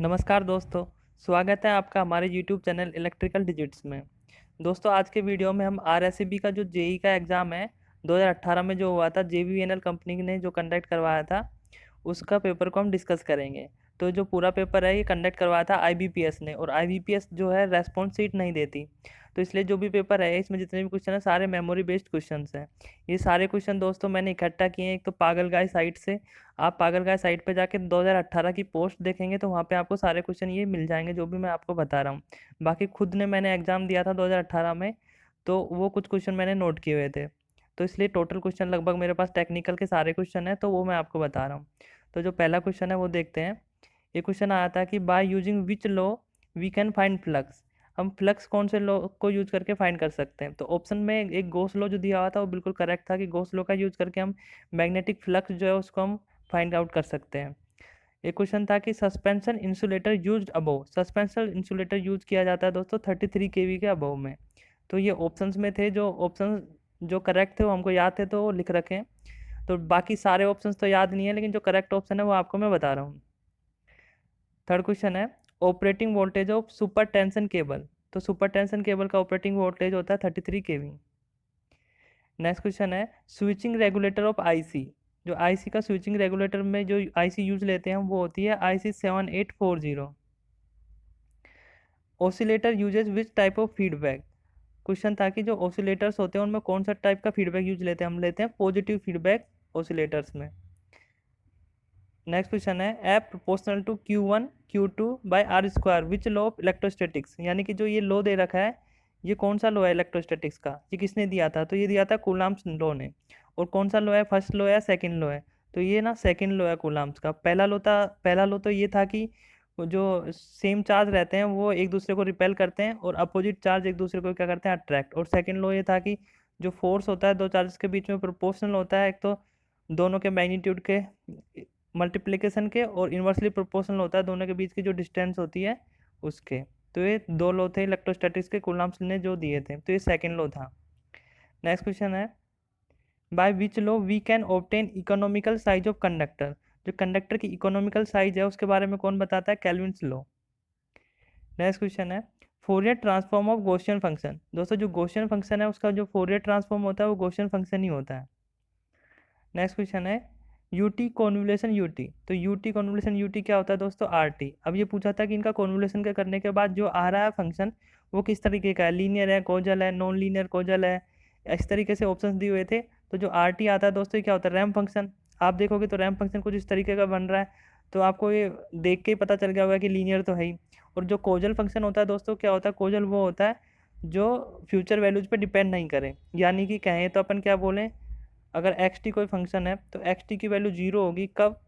नमस्कार दोस्तों, स्वागत है आपका हमारे YouTube चैनल इलेक्ट्रिकल डिजिट्स में। दोस्तों आज के वीडियो में हम RSEB का जो जेई का एग्ज़ाम है 2018 में जो हुआ था, JVVNL कंपनी ने जो कंडक्ट करवाया था उसका पेपर को हम डिस्कस करेंगे। तो जो पूरा पेपर है ये कंडक्ट करवाया था IBPS ने, और IBPS जो है रेस्पॉन्स शीट नहीं देती, तो इसलिए जो भी पेपर है इसमें जितने भी क्वेश्चन है सारे मेमोरी बेस्ड क्वेश्चन हैं। ये सारे क्वेश्चन दोस्तों मैंने इकट्ठा किए हैं एक तो पागल गाय साइट से। आप पागल गाय साइट पे जाके 2018 की पोस्ट देखेंगे तो वहाँ पे आपको सारे क्वेश्चन ये मिल जाएंगे जो भी मैं आपको बता रहा हूँ। बाकी खुद ने मैंने एग्ज़ाम दिया था 2018 में, तो वो कुछ क्वेश्चन मैंने नोट किए हुए थे, तो इसलिए टोटल क्वेश्चन लगभग मेरे पास टेक्निकल के सारे क्वेश्चन हैं, तो वो मैं आपको बता रहा हूँ। तो जो पहला क्वेश्चन है वो देखते हैं। ये क्वेश्चन आया था कि by using which law we can find flux. हम फ्लक्स कौन से लॉ को यूज करके फाइंड कर सकते हैं। तो ऑप्शन में एक गॉस लॉ जो दिया हुआ था वो बिल्कुल करेक्ट था कि गॉस लॉ का यूज करके हम मैग्नेटिक फ्लक्स जो है उसको हम फाइंड आउट कर सकते हैं। एक क्वेश्चन था कि suspension insulator used above. Suspension insulator use किया जाता है दोस्तों 33 kV के अबव में। तो ये ऑप्शंस में थे, जो ऑप्शन जो करेक्ट थे वो हमको याद थे तो वो लिख रखे हैं। तो बाकी सारे ऑप्शंस तो याद नहीं है, लेकिन जो करेक्ट ऑप्शन है वो आपको मैं बता रहा हूँ। थर्ड क्वेश्चन है operating voltage of super tension cable. तो सुपर टेंशन केबल का ऑपरेटिंग वोल्टेज होता है 33 kV। नेक्स्ट क्वेश्चन है स्विचिंग रेगुलेटर ऑफ आईसी। जो आईसी का स्विचिंग रेगुलेटर में जो आईसी यूज लेते हैं वो होती है IC 7840। Oscillator uses which type of feedback. Question था कि जो ऑसिलेटर्स होते हैं उनमें कौन सा टाइप का फीडबैक यूज लेते हैं। हम लेते हैं पॉजिटिव फीडबैक ऑसिलेटर्स में। नेक्स्ट क्वेश्चन है F proportional to Q1 Q2 by r square which law of electrostatics. यानी कि जो ये लॉ दे रखा है ये कौन सा लॉ है इलेक्ट्रोस्टैटिक्स का, ये किसने दिया था। तो ये दिया था कूलाम्स लॉ ने। और कौन सा लॉ है, फर्स्ट लॉ है सेकंड लॉ है। तो ये ना सेकंड लॉ है कूलाम्स का। पहला लॉ तो ये था कि वो जो सेम चार्ज रहते हैं वो एक दूसरे को रिपेल करते हैं और अपोजिट चार्ज एक दूसरे को क्या करते हैं, अट्रैक्ट। और सेकंड लॉ ये था कि जो फोर्स होता है दो चार्जेस के बीच में प्रोपोर्शनल होता है। एक तो दोनों के मैग्नीट्यूड के मल्टीप्लिकेशन के, और इन्वर्सली प्रोपोर्शनल होता है दोनों के बीच की जो डिस्टेंस होती है उसके। तो ये दो लॉ थे इलेक्ट्रोस्टैटिक्स के कूलम्ब्स ने जो दिए थे, तो ये सेकंड लॉ था। नेक्स्ट क्वेश्चन है by which law we can obtain economical size of conductor. जो कंडक्टर की इकोनॉमिकल साइज है उसके बारे में कौन बताता है, केल्विन्स लॉ। नेक्स्ट क्वेश्चन है Fourier transform of Gaussian function. दोस्तों जो गॉसियन फंक्शन है उसका जो फोरियर ट्रांसफॉर्म होता है वो गॉसियन फंक्शन ही होता है। नेक्स्ट क्वेश्चन है यूटी कॉन्वोल्यूशन यूटी। तो यूटी कॉन्वोल्यूशन यूटी क्या होता है दोस्तों, आरटी। अब ये पूछा था कि इनका कॉन्वोल्यूशन के करने के बाद जो आ रहा है फंक्शन वो किस तरीके का है, लीनियर है, कोजल है, नॉन लीनियर कोजल है, इस तरीके से ऑप्शंस दिए हुए थे। तो जो आरटी आता है दोस्तों ये क्या होता है, रैंप फंक्शन। आप देखोगे तो रैंप फंक्शन कुछ इस तरीके का बन रहा है, तो आपको ये देख के ही पता चल गया होगा कि लीनियर तो है ही। और जो कोजल फंक्शन होता है दोस्तों क्या होता है, कोजल वो होता है जो फ्यूचर वैल्यूज पे डिपेंड नहीं करे। यानी कि कहें तो अपन क्या बोलें, अगर एक्स टी कोई फंक्शन है तो एक्स टी की वैल्यू जीरो होगी कब,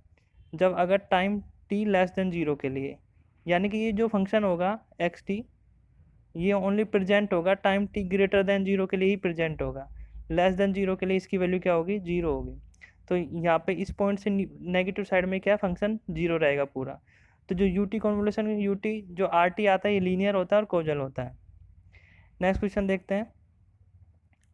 जब अगर time T less than zero के लिए। यानी कि ये जो फंक्शन होगा एक्स टी ये ओनली प्रेजेंट होगा time T greater than zero के लिए ही प्रेजेंट होगा। लेस देन जीरो के लिए इसकी वैल्यू क्या होगी, जीरो होगी। तो यहाँ पे इस पॉइंट से नेगेटिव साइड में क्या फंक्शन जीरो रहेगा पूरा। तो जो U T convolution U T जो आर टी आता है ये लीनियर होता है और कोजल होता है। नेक्स्ट क्वेश्चन देखते हैं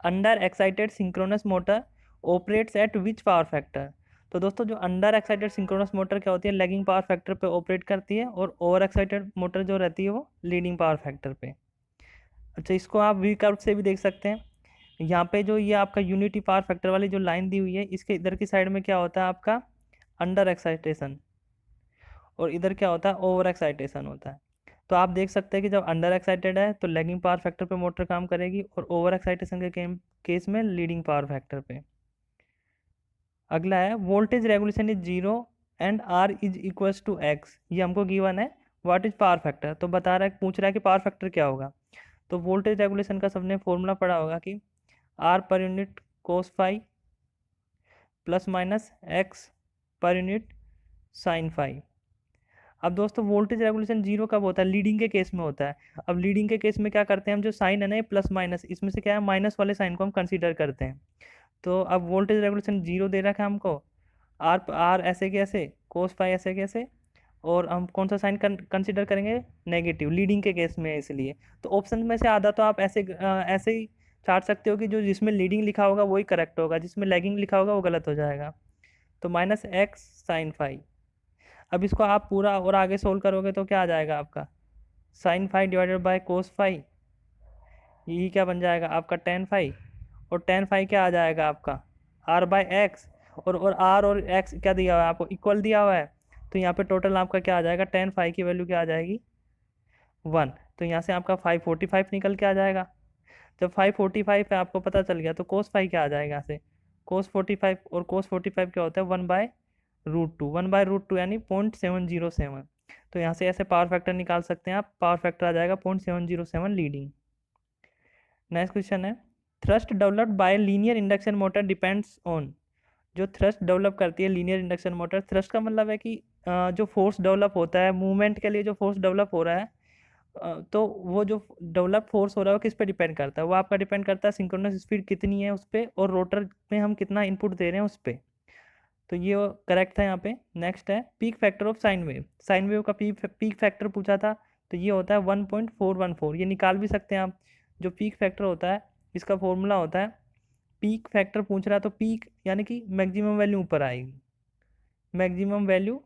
under excited synchronous motor operates at which power factor. तो दोस्तों जो अंडर एक्साइटेड सिंक्रोनस मोटर क्या होती है, लैगिंग पावर फैक्टर पे ऑपरेट करती है, और ओवर एक्साइटेड मोटर जो रहती है वो लीडिंग पावर फैक्टर पे। अच्छा इसको आप वी कर्व से भी देख सकते हैं। यहाँ पे जो ये आपका यूनिटी पावर फैक्टर वाली जो लाइन दी हुई है इसके इधर की साइड में क्या होता है आपका अंडर एक्साइटेशन, और इधर क्या होता है ओवर एक्साइटेशन होता है। तो आप देख सकते हैं कि जब अंडर एक्साइटेड है तो लैगिंग पावर फैक्टर पे मोटर काम करेगी, और ओवर एक्साइटेशन के केस में लीडिंग पावर फैक्टर पे। अगला है voltage regulation is zero and R is equals to X. ये हमको गिवन है। व्हाट इज पावर फैक्टर, तो बता रहा है, पूछ रहा है कि पावर फैक्टर क्या होगा। तो वोल्टेज रेगुलेशन का सबने फॉर्मूला पढ़ा होगा कि R per unit cos phi plus minus X per unit sine phi. अब दोस्तों वोल्टेज रेगुलेशन जीरो कब होता है, लीडिंग के केस में होता है। अब लीडिंग के केस में क्या करते हैं हम, जो साइन है ना प्लस माइनस, इसमें से क्या है माइनस वाले साइन को हम कंसीडर करते हैं। तो अब वोल्टेज रेगुलेशन जीरो दे रखा है हमको, आर आर ऐसे कैसे, कोस फाई ऐसे कैसे, और हम कौन सा साइन कंसिडर करेंगे, नेगेटिव, लीडिंग के केस में है इसलिए। तो ऑप्शन में से आधा तो आप ऐसे ही चाट सकते हो कि जो जिसमें लीडिंग लिखा होगा वही करेक्ट होगा, जिसमें लैगिंग लिखा होगा वो गलत हो जाएगा। तो माइनस एक्स साइन फाई। अब इसको आप पूरा और आगे सोल्व करोगे तो क्या आ जाएगा आपका sine phi divided by cos phi, यही क्या बन जाएगा आपका टेन फाई, और टेन फाई क्या आ जाएगा आपका आर बाय एक्स, और आर और एक्स क्या दिया हुआ है आपको इक्वल दिया हुआ है, तो यहाँ पे टोटल आपका क्या आ जाएगा टेन फाई की वैल्यू क्या आ जाएगी 1। तो यहाँ से आपका 545 निकल के आ जाएगा। जब 545 है आपको पता चल गया तो कोस फाई क्या आ जाएगा यहाँ से कोस 45, और कोस 45 क्या होता है 1/√2, 1/√2 यानी 0.707। तो यहाँ से ऐसे पावर फैक्टर निकाल सकते हैं आप, पावर फैक्टर आ जाएगा 0.707 लीडिंग। नेक्स्ट क्वेश्चन है thrust developed by linear induction motor depends on, जो थ्रस्ट डेवलप करती है लीनियर इंडक्शन मोटर, थ्रस्ट का मतलब है कि जो फोर्स डेवलप होता है मूवमेंट के लिए, जो फोर्स डेवलप हो रहा है तो वो जो डेवलप फोर्स हो रहा है वो किस पे डिपेंड करता है, वो आपका डिपेंड करता है सिंक्रोनस स्पीड कितनी है उस पर, और रोटर में हम कितना इनपुट दे रहे हैं उस पर। तो ये करेक्ट था यहाँ पे। नेक्स्ट है peak factor of sine wave, sine wave का पीक फैक्टर पूछा था, तो ये होता है 1.414, ये निकाल भी सकते हैं आप। जो पीक फैक्टर होता है इसका फॉर्मूला होता है, पीक फैक्टर पूछ रहा है तो पीक यानी कि मैक्सिमम वैल्यू ऊपर आएगी, maximum value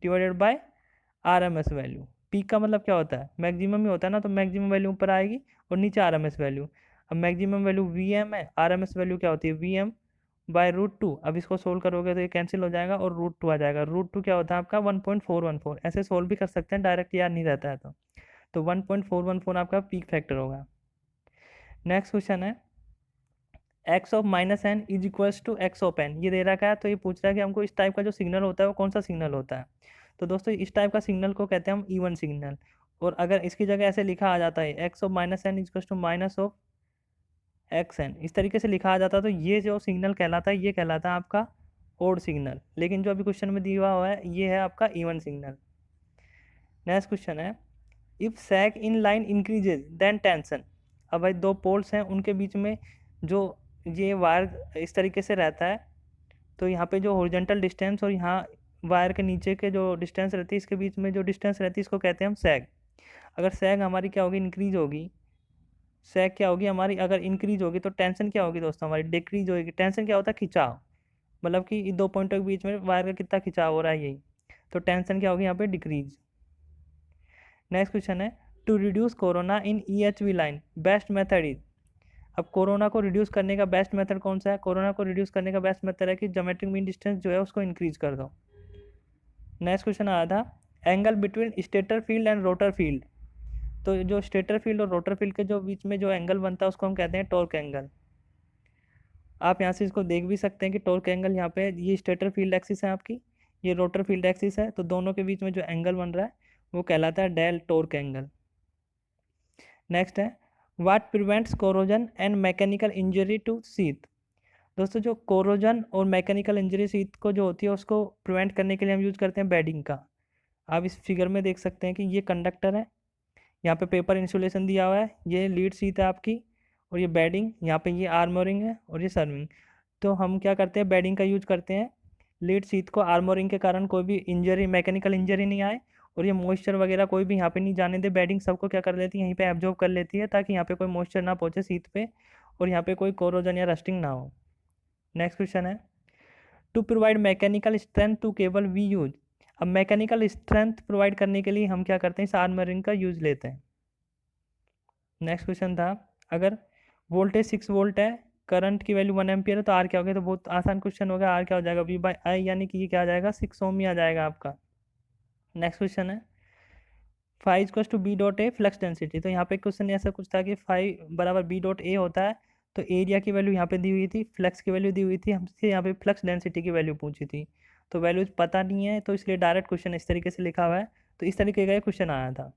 divided by RMS value. Peak का मतलब क्या होता है मैक्सिमम ही होता है ना, तो मैक्सिमम वैल्यू ऊपर आएगी और नीचे आरएमएस वैल्यू। अब मैक्सिमम वैल्यू वीएम है, आरएमएस वैल्यू क्या होती है Vm/√2। अब इसको सोल्व करोगे तो ये कैंसिल हो जाएगा और √2 आ जाएगा। √2 क्या होता है आपका 1.414, ऐसे सोल्व भी कर सकते हैं, डायरेक्ट याद नहीं रहता है तो 1.414 आपका पीक फैक्टर होगा। नेक्स्ट क्वेश्चन है x of -n is equals to x of n, ये दे रखा है, तो ये पूछ रहा है कि हमको इस टाइप का जो सिग्नल होता है वो कौन सा सिग्नल होता है। तो दोस्तों इस टाइप का सिग्नल को कहते हैं हम इवन सिग्नल, और अगर इसकी जगह ऐसे लिखा आ जाता है x of -n is equals to -(x n), इस तरीके से लिखा आ जाता है, तो ये जो सिग्नल कहलाता है ये कहलाता है आपका ओड सिग्नल। लेकिन जो अभी क्वेश्चन में दिया हुआ है ये है आपका इवन सिग्नल। नेक्स्ट क्वेश्चन है if sag in line increases then tension. अब भाई दो पोल्स हैं उनके बीच में जो ये वायर इस तरीके से रहता है, तो यहाँ पे जो हॉरिजॉन्टल डिस्टेंस और यहाँ वायर के नीचे के जो डिस्टेंस रहती है इसके बीच में जो डिस्टेंस रहती है इसको कहते हैं हम सैग। अगर सैग हमारी क्या होगी इंक्रीज होगी, सैग क्या होगी हमारी अगर इंक्रीज होगी तो टेंशन क्या होगी दोस्तों हमारी डिक्रीज होगी। टेंशन क्या होता है खिंचाव, मतलब कि इन दो पॉइंटों के बीच में वायर का कितना खिंचाव हो रहा है यही, तो टेंशन क्या होगी यहाँ पे डिक्रीज। नेक्स्ट क्वेश्चन है to reduce corona in EHV line best method is. अब कोरोना को रिड्यूस करने का बेस्ट मेथड कौन सा है, कोरोना को रिड्यूस करने का बेस्ट मेथड है कि ज्योमेट्रिक मीन डिस्टेंस जो है उसको इंक्रीज कर दो। नेक्स्ट क्वेश्चन आया था angle between stator field and rotor field, तो जो स्टेटर फील्ड और रोटर फील्ड के जो बीच में जो एंगल बनता है उसको हम कहते हैं टॉर्क एंगल। आप यहाँ से इसको देख भी सकते हैं कि टॉर्क एंगल यहाँ पे ये स्टेटर फील्ड एक्सिस है आपकी, ये रोटर फील्ड एक्सिस है, तो दोनों के बीच में जो एंगल बन रहा है वो कहलाता है डेल टॉर्क एंगल। नेक्स्ट है what prevents corrosion and mechanical injury to seat. दोस्तों जो कोरोजन और मैकेनिकल इंजरी सीट को जो होती है उसको प्रिवेंट करने के लिए हम यूज़ करते हैं बेडिंग का। आप इस फिगर में देख सकते हैं कि ये कंडक्टर है, यहाँ पे पेपर इंसुलेशन दिया हुआ है, ये लीड सीट है आपकी, और ये बेडिंग, यहाँ पे ये आर्मोरिंग है और ये सर्विंग। तो हम क्या करते हैं बेडिंग का यूज करते हैं लीड सीट को, आर्मोरिंग के कारण कोई भी इंजरी मैकेनिकल इंजरी नहीं आए, और ये मॉइस्चर वगैरह कोई भी यहाँ पे नहीं जाने दे, बेडिंग सबको क्या कर लेती है यहीं पे एब्जॉर्ब कर लेती है ताकि यहाँ पे कोई मॉइस्चर ना पहुँचे सीट पे और यहाँ पे कोई कोरोजन या रस्टिंग ना हो। नेक्स्ट क्वेश्चन है to provide mechanical strength to cable we use. अब मैकेनिकल स्ट्रेंथ प्रोवाइड करने के लिए हम क्या करते हैं इस आर्मरिंग का यूज लेते हैं। नेक्स्ट क्वेश्चन था अगर वोल्टेज 6 वोल्ट है, करंट की वैल्यू 1 एम्पियर है, तो आर क्या हो गया, तो बहुत आसान क्वेश्चन होगा, आर क्या हो जाएगा V/I, यानी कि ये क्या आ जाएगा 6 ओम ही आ जाएगा आपका। नेक्स्ट क्वेश्चन है phi equals to B.A flux density. तो यहाँ पे क्वेश्चन ऐसा कुछ था कि फाई बराबर B.A होता है, तो एरिया की वैल्यू यहाँ पे दी हुई थी, फ्लक्स की वैल्यू दी हुई थी, हमसे यहाँ पे फ्लक्स डेंसिटी की वैल्यू पूछी थी, तो वैल्यूज पता नहीं है तो इसलिए डायरेक्ट क्वेश्चन इस तरीके से लिखा हुआ है, तो इस तरीके का क्वेश्चन आया था।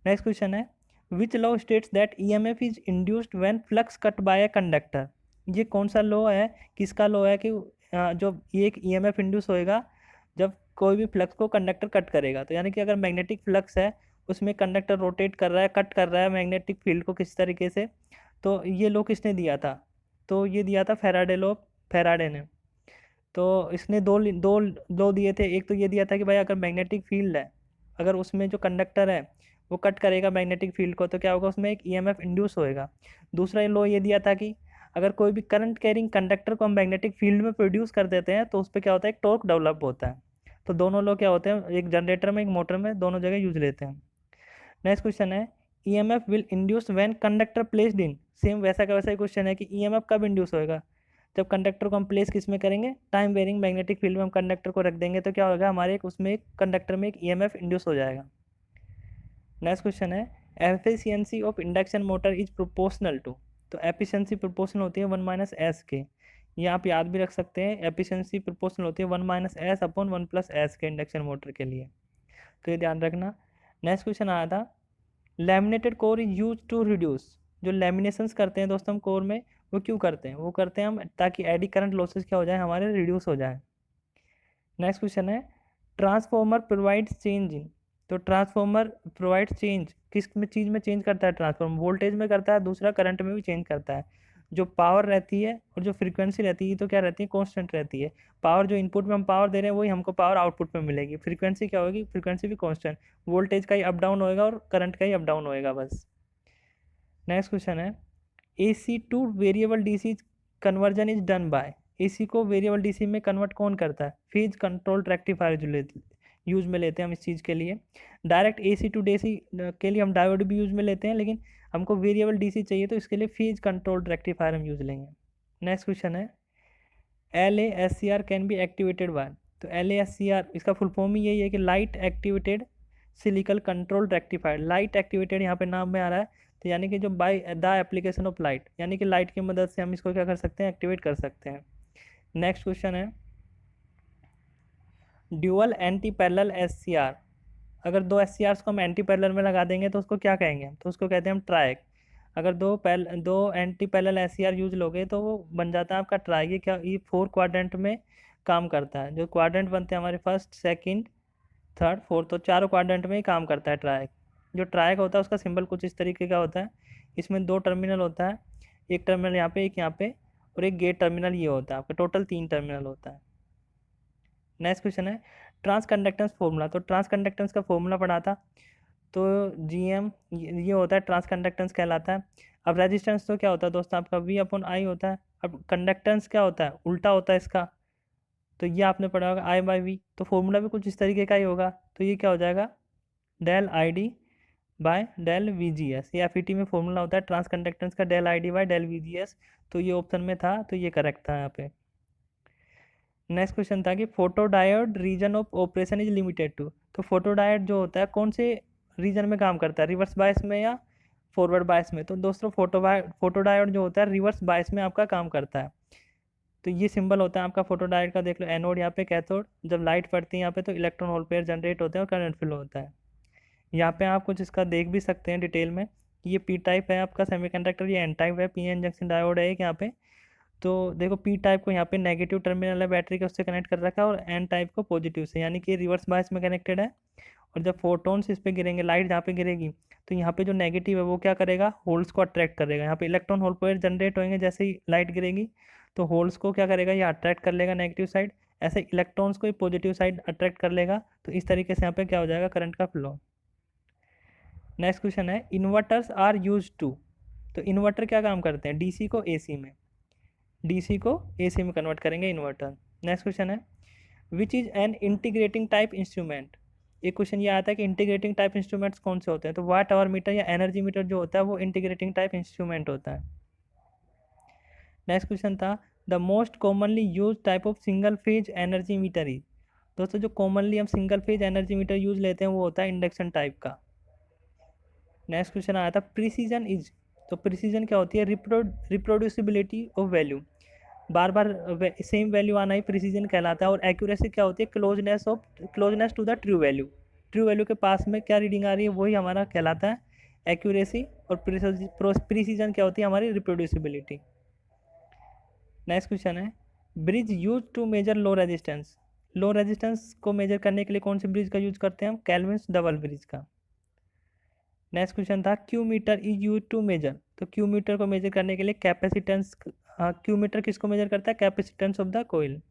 नेक्स्ट क्वेश्चन है which law states that EMF is induced when flux cut by a conductor. ये कौन सा लॉ है, किसका लॉ है कि जो ये एक EMF इंड्यूस होएगा जब कोई भी फ्लक्स को कंडक्टर कट करेगा, तो यानी कि अगर मैग्नेटिक फ्लक्स है उसमें कंडक्टर रोटेट कर रहा है, कट कर रहा है मैग्नेटिक फील्ड को किस तरीके से, तो ये लॉ किसने दिया था, तो ये दिया था फैराडे ने। तो इसने दो दिए थे, एक तो ये दिया था कि भाई अगर मैग्नेटिक फील्ड है, अगर उसमें जो कंडक्टर है वो कट करेगा मैग्नेटिक फील्ड को, तो क्या होगा उसमें एक EMF इंड्यूस होएगा। दूसरा लॉ ये दिया था कि अगर कोई भी करंट कैरिंग कंडक्टर को हम मैग्नेटिक फील्ड में प्रोड्यूस कर देते हैं तो उस पर क्या होता है एक टॉर्क डेवलप होता है। तो दोनों लोग क्या होते हैं, एक जनरेटर में एक मोटर में दोनों जगह यूज लेते हैं। नेक्स्ट क्वेश्चन है EMF will induce when conductor placed in. Same वैसा का वैसा ही क्वेश्चन है कि ईएमएफ कब इंड्यूस होएगा, जब कंडक्टर को हम प्लेस किस में करेंगे, टाइम वेरिंग मैग्नेटिक फील्ड में हम कंडक्टर को रख देंगे तो क्या होगा, हमारे एक उसमें एक कंडक्टर में एक ईएमएफ इंड्यूस हो जाएगा। नेक्स्ट क्वेश्चन है efficiency of induction motor is proportional to. तो एफिशिएंसी प्रोपोर्शनल होती है 1 - s के, ये आप याद भी रख सकते हैं, एफिशिएंसी प्रोपोर्शनल होती है 1 - s/1 + s के इंडक्शन मोटर के लिए, तो ये ध्यान रखना। नेक्स्ट क्वेश्चन आया था laminated core is use to reduce. जो लैमिनेशंस करते हैं दोस्तों हम कोर में, वो क्यों करते हैं, वो करते हैं हम ताकि एडी करंट लॉसेस क्या हो जाए, हमारे रिड्यूस हो जाए। नेक्स्ट क्वेश्चन है ट्रांसफॉर्मर प्रोवाइड्स चेंज इन। तो ट्रांसफॉर्मर प्रोवाइड्स चेंज किस में, चीज़ में चेंज करता है, ट्रांसफॉर्मर वोल्टेज में करता है, दूसरा करंट में भी चेंज करता है। जो पावर रहती है और जो फ्रीक्वेंसी रहती है तो क्या रहती है, कांस्टेंट रहती है। पावर जो इनपुट में हम पावर दे रहे हैं वही हमको पावर आउटपुट में मिलेगी। फ्रीक्वेंसी क्या होगी, फ्रीक्वेंसी भी कांस्टेंट, वोल्टेज का ही अप डाउन होएगा और करंट का ही अप डाउन होएगा बस। नेक्स्ट क्वेश्चन है AC two variable DC conversion is done by. AC को वेरिएबल DC में कन्वर्ट कौन करता है, फेज कंट्रोल रेक्टिफायर जो यूज में लेते हैं हम इस चीज़ के लिए। डायरेक्ट AC टू DC के लिए हम डायोड भी यूज में लेते हैं, लेकिन हमको वेरिएबल DC चाहिए तो इसके लिए फेज कंट्रोल रेक्टिफायर हम यूज लेंगे। नेक्स्ट क्वेश्चन है LASCR can be activated by. तो LASCR इसका फुल फॉर्म ही यही है कि light activated silicon control rectifier. Light activated यहाँ पे नाम में आ रहा है, तो यानी कि जो by the application of light, यानी कि लाइट की मदद से हम इसको क्या कर सकते हैं, एक्टिवेट कर सकते हैं। नेक्स्ट क्वेश्चन है ड्यूअल एंटी पैरेलल SCR। अगर दो SCRs को हम एंटी पैरेलल में लगा देंगे तो उसको क्या कहेंगे हम, तो उसको कहते हैं हम ट्राइक। अगर दो एंटी पैरेलल SCR यूज लोगे तो वो बन जाता है आपका ट्राइक। ये क्या, ये 4 क्वाड्रेंट में काम करता है। जो क्वाड्रेंट बनते हैं हमारे फर्स्ट सेकंड थर्ड फोर्थ, तो चारों क्वाड्रेंट में ही काम करता है ट्राइक। जो ट्राइक होता है उसका सिंबल कुछ इस तरीके का होता है, इसमें 2 टर्मिनल होता है, एक टर्मिनल यहाँ पे एक यहाँ पे और एक गेट टर्मिनल ये होता है, आपका टोटल 3 टर्मिनल होता है। नेक्स्ट क्वेश्चन है ट्रांस कंडक्टेंस फॉर्मूला। तो ट्रांस कंडक्टेंस का फॉर्मूला पढ़ा था, तो GM ये होता है, ट्रांस कंडक्टेंस कहलाता है। अब रेजिस्टेंस तो क्या होता है दोस्तों, आपका V/I होता है। अब कंडक्टेंस क्या होता है, उल्टा होता है इसका, तो ये आपने पढ़ा होगा I/V। तो फॉर्मूला भी कुछ इस तरीके का ही होगा, तो ये क्या हो जाएगा del/ID/del VGS। ये FET में फॉर्मूला होता है ट्रांस कंडक्टेंस का, del/ID/del VGS। तो ये ऑप्शन में था, तो ये करेक्ट था यहाँ पे। नेक्स्ट क्वेश्चन था कि photodiode region of operation is limited to. तो फोटोडायोड जो होता है कौन से रीजन में काम करता है, रिवर्स बायस में या फॉरवर्ड बायस में। तो दोस्तों फोटोडायोड जो होता है रिवर्स बायस में आपका काम करता है। तो ये सिंबल होता है आपका फोटोडायोड का, देख लो एनोड यहाँ पे, कैथोड। जब लाइट पड़ती है यहाँ पे तो इलेक्ट्रॉन होल पेयर जनरेट होते हैं और करंट फ्लो होता है। यहाँ पे आप कुछ इसका देख भी सकते हैं डिटेल में। ये पी टाइप है आपका सेमीकंडक्टर, ये एन टाइप है, PN जंक्शन डायोड है एक यहाँ पे। तो देखो पी टाइप को यहाँ पे नेगेटिव टर्मिनल है बैटरी के, उससे कनेक्ट कर रखा है, और एन टाइप को पॉजिटिव से, यानी कि रिवर्स बायस में कनेक्टेड है। और जब फोटोन्स इस पे गिरेंगे, लाइट जहाँ पे गिरेगी, तो यहाँ पे जो नेगेटिव है वो क्या करेगा, होल्स को अट्रैक्ट करेगा। यहाँ पे इलेक्ट्रॉन होल पेयर जनरेट होंगे जैसे ही लाइट गिरेगी, तो होल्स को क्या करेगा, ये अट्रैक्ट कर लेगा नेगेटिव साइड, ऐसे इलेक्ट्रॉन्स को पॉजिटिव साइड अट्रैक्ट कर लेगा। तो इस तरीके से यहाँ पे क्या हो जाएगा, करंट का फ्लो। नेक्स्ट क्वेश्चन है इन्वर्टर्स आर यूज टू। तो इन्वर्टर क्या काम करते हैं, DC को AC में, DC को AC में कन्वर्ट करेंगे इन्वर्टर। नेक्स्ट क्वेश्चन है which is an integrating type instrument. एक क्वेश्चन ये आता है कि इंटीग्रेटिंग टाइप इंस्ट्रूमेंट्स कौन से होते हैं। तो वाट आवर मीटर या एनर्जी मीटर जो होता है वो इंटीग्रेटिंग टाइप इंस्ट्रूमेंट होता है। नेक्स्ट क्वेश्चन था the most commonly use type of single phase energy meter is. दोस्तों जो कॉमनली हम single phase energy meter use लेते हैं वो होता है इंडक्शन टाइप का। नेक्स्ट क्वेश्चन आया था प्रिसीजन इज। तो प्रिसीजन क्या होती है, reproducibility of value, bar bar same value आना ही प्रिसीजन कहलाता है। और एक्यूरेसी क्या होती है, closeness to the true value, true value के पास में क्या रीडिंग आ रही है वही हमारा कहलाता है एक्यूरेसी। और प्रिसीजन क्या होती है, हमारी रिप्रोड्यूसिबिलिटी। नेक्स्ट क्वेश्चन है bridge use to measure low resistance. Low resistance को मेजर करने के लिए कौन से ब्रिज का यूज करते हैं हम, कैल्विन्स डबल ब्रिज का। नेक्स्ट क्वेश्चन था Q meter is use to measure. तो क्यू मीटर को मेजर करने के लिए कैपेसिटेंस, क्यू मीटर किसको मेजर करता है, capacitance of the coil.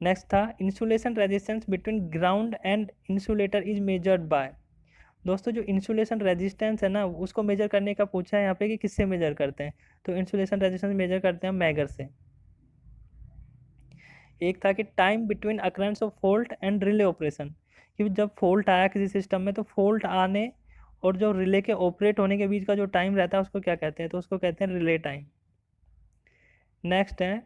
Next था insulation resistance between ground and insulator is measured by. दोस्तों जो इंसुलेशन रेजिस्टेंस है ना उसको मेजर करने का पूछा है यहाँ पे कि किससे मेजर करते हैं। तो इंसुलेशन रेजिस्टेंस मेजर करते हैं मैगर से। एक था कि time between occurrence of fault and relay operation, कि जब फॉल्ट आया किसी सिस्टम में तो फॉल्ट आने और जो रिले के ऑपरेट होने के बीच का जो टाइम रहता है उसको क्या कहते हैं, तो उसको कहते हैं रिले टाइम। नेक्स्ट है,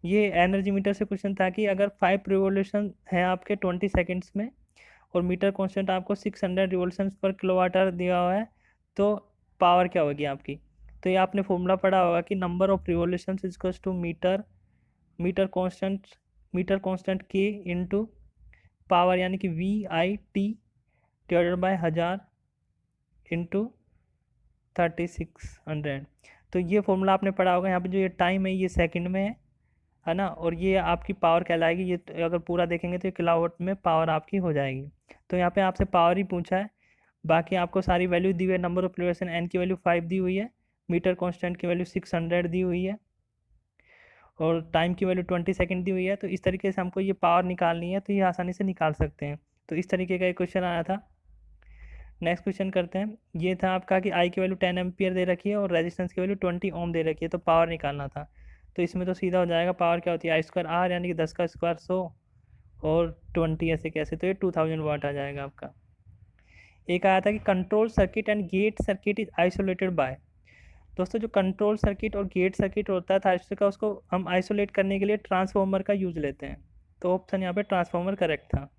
ये एनर्जी मीटर से क्वेश्चन था कि अगर 5 रिवोल्यूशन है आपके 20 सेकेंड्स में और मीटर कांस्टेंट आपको 600 रिवोल्यूशन पर किलोवाट आवर दिया हुआ है, तो पावर क्या होगी आपकी। तो ये आपने फॉर्मूला पढ़ा होगा कि number of revolution is to meter constant के इंटू पावर, यानी कि VIT डिवाइडेड बाय 1000 इंटू 3600। तो ये फॉर्मूला आपने पढ़ा होगा। यहाँ पे जो ये टाइम है ये सेकंड में है ना, और ये आपकी पावर कहलाएगी। ये अगर पूरा देखेंगे तो ये किलोवाट में पावर आपकी हो जाएगी। तो यहाँ पे आपसे पावर ही पूछा है, बाकी आपको सारी वैल्यू दी हुई है। नंबर ऑफ रिवोल्यूशन एन की वैल्यू 5 दी हुई है, मीटर कांस्टेंट की वैल्यू 600 दी हुई है, और टाइम की वैल्यू 20 सेकंड दी हुई है। तो इस तरीके से हमको ये पावर निकालनी है, तो ये आसानी से निकाल सकते हैं। तो इस तरीके का एक क्वेश्चन आया था। नेक्स्ट क्वेश्चन करते हैं। ये था आपका कि आई की वैल्यू 10 एम्पियर दे रखी है और रेजिस्टेंस की वैल्यू 20 ओम दे रखी है, तो पावर निकालना था। तो इसमें तो सीधा हो जाएगा, पावर क्या होती है I²R, यानी कि 10 का स्क्वायर 100 और 20 ऐसे कैसे, तो ये 2000 वाट आ जाएगा आपका। एक आया था कि control circuit and gate circuit is isolated by. दोस्तों जो कंट्रोल सर्किट और गेट सर्किट होता है थायरिस्टर का, उसको हम आइसोलेट करने के लिए ट्रांसफॉर्मर का यूज लेते हैं। तो ऑप्शन यहाँ पे ट्रांसफॉर्मर करेक्ट था।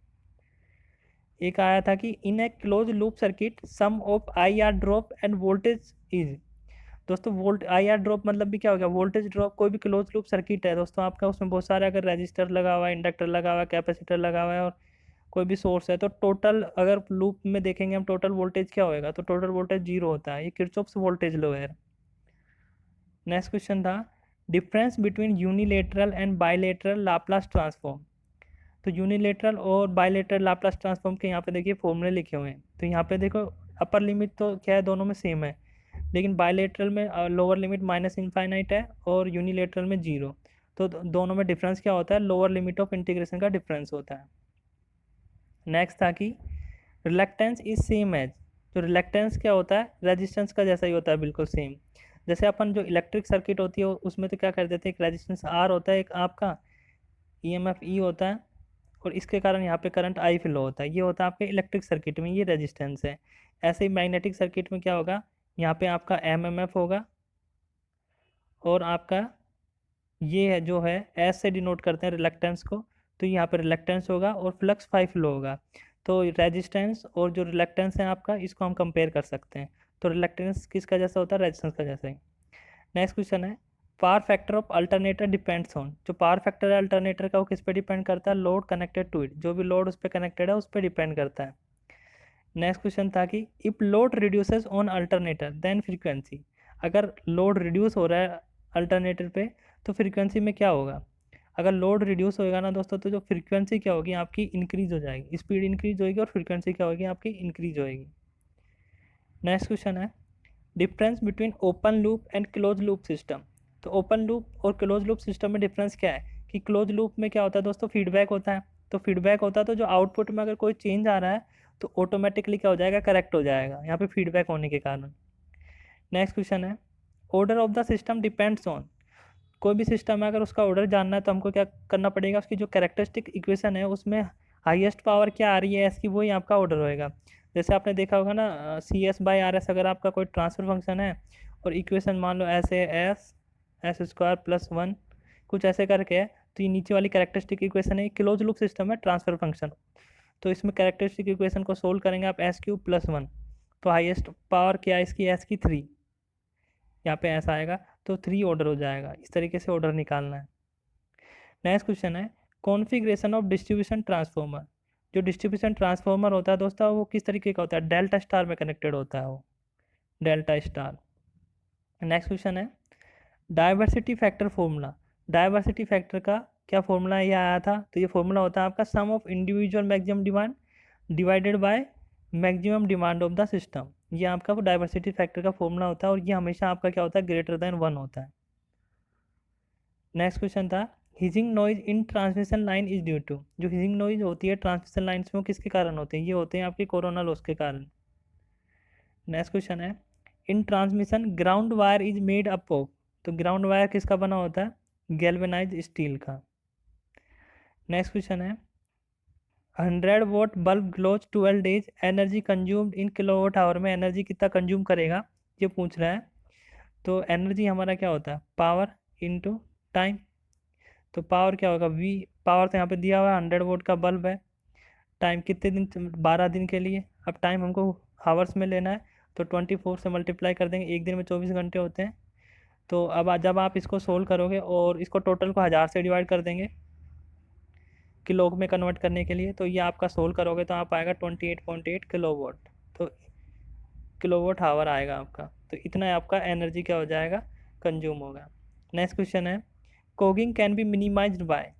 एक आया था कि in a close loop circuit sum of IR drop and voltage is. दोस्तों IR ड्रॉप मतलब भी क्या हो गया, वोल्टेज ड्रॉप। कोई भी क्लोज लूप सर्किट है दोस्तों आपका, उसमें बहुत सारे अगर रजिस्टर लगा हुआ है, इंडक्टर लगा हुआ है, कैपेसिटर लगा हुआ है और कोई भी सोर्स है, तो टोटल अगर लूप में देखेंगे हम टोटल वोल्टेज क्या होएगा, तो टोटल वोल्टेज 0 होता है। ये किरचॉफ्स वोल्टेज लॉ है। नेक्स्ट क्वेश्चन था difference between unilateral and bilateral Laplace transform. तो यूनिलेटरल और बायलेटरल लाप्लास ट्रांसफॉर्म के यहाँ पे देखिए फॉर्मूले लिखे हुए हैं। तो यहाँ पे देखो अपर लिमिट तो क्या है, दोनों में सेम है, लेकिन बायलेटरल में लोअर लिमिट -इनफाइनाइट है और यूनिलेटरल में 0। तो दोनों में डिफरेंस क्या होता है, लोअर लिमिट ऑफ इंटीग्रेशन का डिफरेंस होता है। नेक्स्ट था कि रिलक्टेंस इज सेम एज। जो रिलक्टेंस क्या होता है, रेजिस्टेंस का जैसा ही होता है, बिल्कुल सेम। जैसे अपन जो इलेक्ट्रिक सर्किट होती है उसमें तो क्या कर देते हैं, एक रेजिस्टेंस R होता है, एक आपका EMF E होता है, और इसके कारण यहाँ पे करंट I फ्लो होता है। ये होता है आपके इलेक्ट्रिक सर्किट में, ये रेजिस्टेंस है। ऐसे ही मैग्नेटिक सर्किट में क्या होगा, यहाँ पे आपका MMF होगा, और आपका ये है जो है S से डिनोट करते हैं रिलक्टेंस को, तो यहाँ पे रिलक्टेंस होगा और फ्लक्स 5 फ्लो होगा। तो रेजिस्टेंस और जो रिलक्टेंस है आपका, इसको हम कंपेयर कर सकते हैं। तो रिलक्टेंस किसका जैसा होता है, रेजिस्टेंस का जैसा ही। नेक्स्ट क्वेश्चन है power factor of alternator depends on. जो पावर फैक्टर है अल्टरनेटर का, वो किस पे डिपेंड करता है, लोड कनेक्टेड टू इट। जो भी लोड उस पर कनेक्टेड है उस पर डिपेंड करता है। नेक्स्ट क्वेश्चन था कि if load reduces on alternator then frequency. अगर लोड रिड्यूस हो रहा है अल्टरनेटर पे, तो फ्रीक्वेंसी में क्या होगा। अगर लोड रिड्यूस होएगा ना दोस्तों, तो जो फ्रीक्वेंसी क्या होगी आपकी, इंक्रीज हो जाएगी, स्पीड इंक्रीज होगी और फ्रीक्वेंसी क्या होगी आपकी, इंक्रीज होएगी। नेक्स्ट क्वेश्चन है difference between open loop and close loop system. तो ओपन लूप और क्लोज लूप सिस्टम में डिफरेंस क्या है, कि क्लोज लूप में क्या होता है दोस्तों, फीडबैक होता है। तो फीडबैक होता है तो जो आउटपुट में अगर कोई चेंज आ रहा है तो ऑटोमेटिकली क्या हो जाएगा, करेक्ट हो जाएगा यहाँ पे फीडबैक होने के कारण। नेक्स्ट क्वेश्चन है order of the system depends on. कोई भी सिस्टम है अगर उसका ऑर्डर जानना है तो हमको क्या करना पड़ेगा, उसकी जो कैरेक्टरिस्टिक इक्वेशन है उसमें हाईएस्ट पावर क्या आ रही है इसकी, वही आपका ऑर्डर होएगा। जैसे आपने देखा होगा ना CS/RS, अगर आपका कोई ट्रांसफर फंक्शन है और इक्वेशन मान लो ऐसे S² + 1 कुछ ऐसे करके है, तो ये नीचे वाली कैरेक्टरिस्टिक इक्वेशन है, क्लोज लूप सिस्टम है ट्रांसफर फंक्शन। तो इसमें कैरेक्टरिस्टिक इक्वेशन को सोल्व करेंगे आप S³ + 1, तो हाईएस्ट पावर क्या है इसकी, S की 3, यहाँ पे ऐसा आएगा, तो 3 ऑर्डर हो जाएगा। इस तरीके से ऑर्डर निकालना है। नेक्स्ट क्वेश्चन है कॉन्फ़िगरेशन ऑफ डिस्ट्रीब्यूशन ट्रांसफार्मर। जो डिस्ट्रीब्यूशन ट्रांसफार्मर होता है दोस्तों, वो किस तरीके का होता है, डेल्टा स्टार में कनेक्टेड होता है वो, डेल्टा स्टार। नेक्स्ट क्वेश्चन है diversity factor formula. Diversity factor का क्या फॉर्मूला ये आया था, तो ये फॉर्मूला होता है आपका sum of individual maximum demand divided by maximum demand of the system. ये आपका डाइवर्सिटी फैक्टर का फॉर्मूला होता है और ये हमेशा आपका क्या होता है, >1 होता है। नेक्स्ट क्वेश्चन था hissing noise in transmission line is due to. जो हिजिंग नॉइज होती है ट्रांसमिशन लाइन्स में, वो किसके कारण होते हैं, ये होते हैं आपके कोरोना लॉस के कारण। नेक्स्ट क्वेश्चन है in transmission ground wire is made up of. तो ग्राउंड वायर किसका बना होता है, गैल्वेनाइज स्टील का। नेक्स्ट क्वेश्चन है 100 watt bulb glows 12 days, energy consumed in kilowatt hour में एनर्जी कितना कंज्यूम करेगा, ये पूछ रहा है। तो एनर्जी हमारा क्या होता है, पावर इनटू टाइम। तो पावर क्या होगा, वी, पावर तो यहाँ पे दिया हुआ है, 100 वोट का बल्ब है, टाइम कितने दिन, 12 दिन के लिए। अब टाइम हमको हावर्स में लेना है, तो 24 से मल्टीप्लाई कर देंगे, एक दिन में 24 घंटे होते हैं। तो अब जब आप इसको सोल्व करोगे और इसको टोटल को 1000 से डिवाइड कर देंगे किलो में कन्वर्ट करने के लिए, तो ये आपका सोल्व करोगे तो आप आएगा 28.8 किलोवाट। तो किलोवाट आवर आएगा आपका। तो इतना आपका एनर्जी क्या हो जाएगा, कंज्यूम होगा। नेक्स्ट क्वेश्चन है cogging can be minimized by.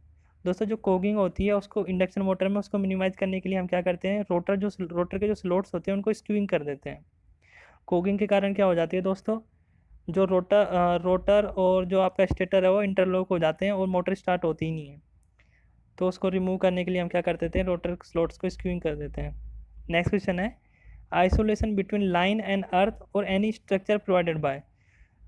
दोस्तों जो कोगिंग होती है उसको इंडक्शन मोटर में उसको मिनिमाइज करने के लिए हम क्या करते हैं, रोटर के जो स्लोट्स होते हैं उनको स्क्यूइंग कर देते हैं। कोगिंग के कारण क्या हो जाती है दोस्तों, जो रोटर और जो आपका स्टेटर है वो इंटरलॉक हो जाते हैं और मोटर स्टार्ट होती ही नहीं है। तो उसको रिमूव करने के लिए हम क्या कर देते हैं, रोटर स्लॉट्स को स्क्यूइंग कर देते हैं। नेक्स्ट क्वेश्चन है isolation between line and earth और एनी स्ट्रक्चर प्रोवाइडेड बाय।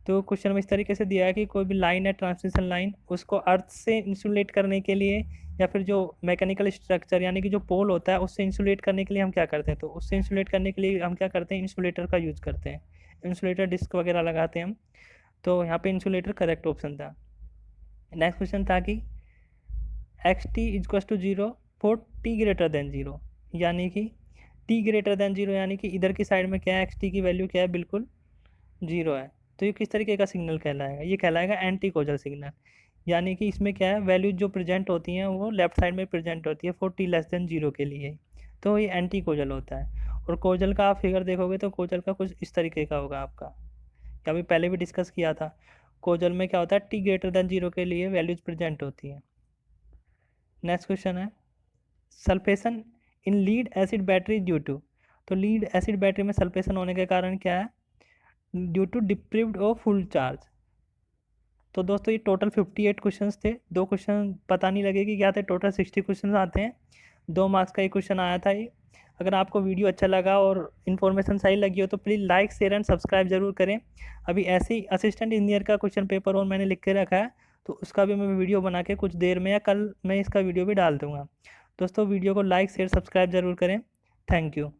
तो क्वेश्चन में इस तरीके से दिया है कि कोई भी लाइन है, ट्रांसमिशन लाइन, उसको अर्थ से इंसुलेट करने के लिए या फिर जो मैकेनिकल स्ट्रक्चर यानी कि जो पोल होता है उससे इंसुलेट करने के लिए हम क्या करते हैं, तो उससे इंसुलेट करने के लिए हम क्या करते हैं, इंसुलेटर का यूज़ करते हैं, इंसुलेटर डिस्क वगैरह लगाते हैं हम। तो यहाँ पे इंसुलेटर करेक्ट ऑप्शन था। नेक्स्ट क्वेश्चन था कि x t is equal to 0 for t greater than 0, यानी कि टी ग्रेटर देन 0 यानी कि इधर की साइड में क्या है, एक्स टी की वैल्यू क्या है, बिल्कुल 0 है। तो ये किस तरीके का सिग्नल कहलाएगा, ये कहलाएगा एंटी कोजल सिग्नल। यानी कि इसमें क्या है, वैल्यू जो प्रेजेंट होती हैं वो लेफ्ट साइड में प्रेजेंट होती है फॉर टी लेस देन 0 के लिए। तो ये एंटी कोजल होता है। और कोजल का आप फिगर देखोगे तो कोजल का कुछ इस तरीके का होगा आपका, क्या अभी पहले भी डिस्कस किया था। कोजल में क्या होता है, टी ग्रेटर देन 0 के लिए वैल्यूज प्रेजेंट होती हैं। नेक्स्ट क्वेश्चन है sulphation in lead acid battery due to. तो लीड एसिड बैटरी में सल्फेशन होने के कारण क्या है, due to deprived of full charge. तो दोस्तों ये टोटल 58 क्वेश्चंस थे, 2 क्वेश्चन पता नहीं लगे कि क्या थे, टोटल 60 क्वेश्चन आते हैं, 2 मार्क्स का एक क्वेश्चन आया था ये। अगर आपको वीडियो अच्छा लगा और इन्फॉर्मेशन सही लगी हो तो please like share and subscribe जरूर करें। अभी ऐसे ही असिस्टेंट इंजीनियर का क्वेश्चन पेपर और मैंने लिख के रखा है, तो उसका भी मैं वीडियो बना के कुछ देर में या कल मैं इसका वीडियो भी डाल दूँगा। दोस्तों वीडियो को लाइक शेयर सब्सक्राइब जरूर करें। Thank you.